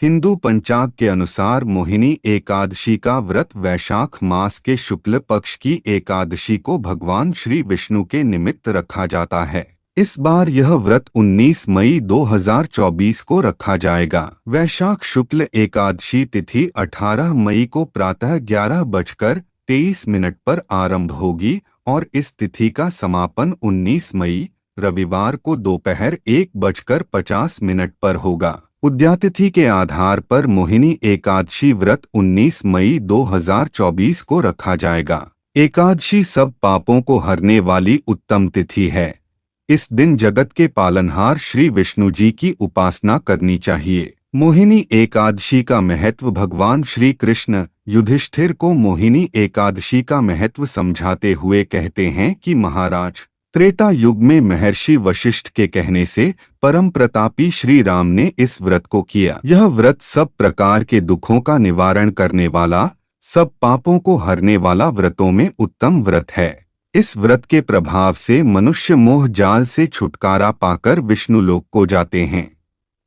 हिंदू पंचांग के अनुसार मोहिनी एकादशी का व्रत वैशाख मास के शुक्ल पक्ष की एकादशी को भगवान श्री विष्णु के निमित्त रखा जाता है। इस बार यह व्रत 19 मई 2024 को रखा जाएगा। वैशाख शुक्ल एकादशी तिथि 18 मई को प्रातः 11:23 पर आरंभ होगी और इस तिथि का समापन 19 मई रविवार को दोपहर 1:50 पर होगा। उद्यातिथि के आधार पर मोहिनी एकादशी व्रत 19 मई 2024 को रखा जाएगा। एकादशी सब पापों को हरने वाली उत्तम तिथि है। इस दिन जगत के पालनहार श्री विष्णु जी की उपासना करनी चाहिए। मोहिनी एकादशी का महत्व। भगवान श्री कृष्ण युधिष्ठिर को मोहिनी एकादशी का महत्व समझाते हुए कहते हैं कि महाराज, त्रेता युग में महर्षि वशिष्ठ के कहने से परम प्रतापी श्री राम ने इस व्रत को किया। यह व्रत सब प्रकार के दुखों का निवारण करने वाला, सब पापों को हरने वाला व्रतों में उत्तम व्रत है। इस व्रत के प्रभाव से मनुष्य मोह जाल से छुटकारा पाकर विष्णु लोक को जाते हैं।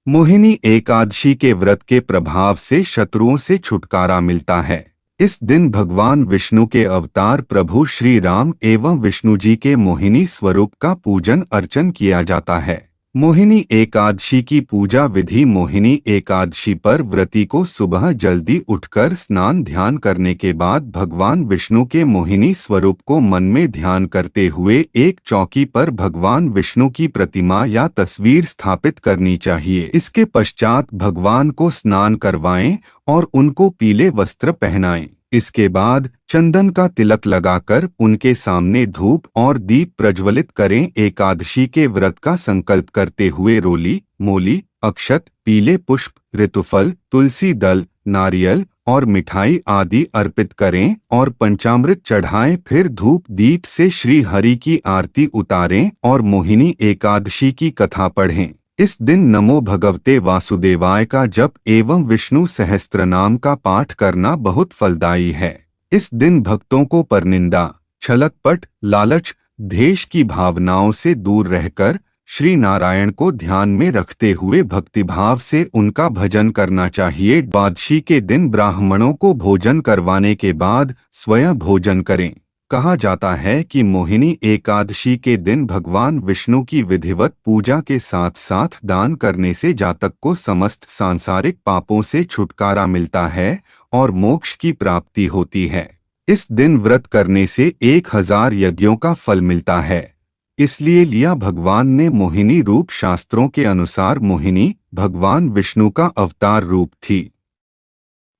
मोहिनी एकादशी के व्रत के प्रभाव से शत्रुओं से छुटकारा मिलता है। इस दिन भगवान विष्णु के अवतार प्रभु श्री राम एवं विष्णु जी के मोहिनी स्वरूप का पूजन अर्चन किया जाता है। मोहिनी एकादशी की पूजा विधि। मोहिनी एकादशी पर व्रती को सुबह जल्दी उठकर स्नान ध्यान करने के बाद भगवान विष्णु के मोहिनी स्वरूप को मन में ध्यान करते हुए एक चौकी पर भगवान विष्णु की प्रतिमा या तस्वीर स्थापित करनी चाहिए। इसके पश्चात भगवान को स्नान करवाएं और उनको पीले वस्त्र पहनाएं। इसके बाद चंदन का तिलक लगाकर उनके सामने धूप और दीप प्रज्वलित करें। एकादशी के व्रत का संकल्प करते हुए रोली, मोली, अक्षत, पीले पुष्प, ऋतुफल, तुलसी दल, नारियल और मिठाई आदि अर्पित करें और पंचामृत चढ़ाएं। फिर धूप दीप से श्री हरि की आरती उतारें और मोहिनी एकादशी की कथा पढ़ें। इस दिन नमो भगवते वासुदेवाय का जप एवं विष्णु सहस्त्रनाम का पाठ करना बहुत फलदायी है। इस दिन भक्तों को परनिंदा, छलकपट, लालच, द्वेष की भावनाओं से दूर रहकर श्री नारायण को ध्यान में रखते हुए भक्तिभाव से उनका भजन करना चाहिए। द्वादशी के दिन ब्राह्मणों को भोजन करवाने के बाद स्वयं भोजन करें। कहा जाता है कि मोहिनी एकादशी के दिन भगवान विष्णु की विधिवत पूजा के साथ साथ दान करने से जातक को समस्त सांसारिक पापों से छुटकारा मिलता है और मोक्ष की प्राप्ति होती है। इस दिन व्रत करने से 1000 यज्ञों का फल मिलता है। इसलिए लिया भगवान ने मोहिनी रूप। शास्त्रों के अनुसार मोहिनी भगवान विष्णु का अवतार रूप थी।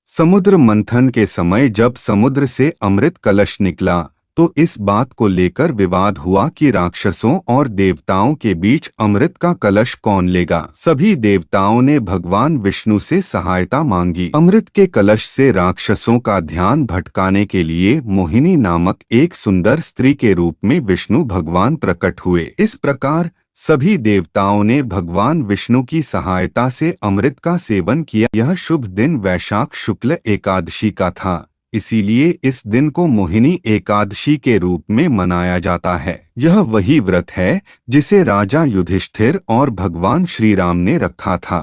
समुद्र मंथन के समय जब समुद्र से अमृत कलश निकला तो इस बात को लेकर विवाद हुआ कि राक्षसों और देवताओं के बीच अमृत का कलश कौन लेगा। सभी देवताओं ने भगवान विष्णु से सहायता मांगी। अमृत के कलश से राक्षसों का ध्यान भटकाने के लिए मोहिनी नामक एक सुंदर स्त्री के रूप में विष्णु भगवान प्रकट हुए। इस प्रकार सभी देवताओं ने भगवान विष्णु की सहायता से अमृत का सेवन किया। यह शुभ दिन वैशाख शुक्ल एकादशी का था, इसीलिए इस दिन को मोहिनी एकादशी के रूप में मनाया जाता है। यह वही व्रत है जिसे राजा युधिष्ठिर और भगवान श्री राम ने रखा था।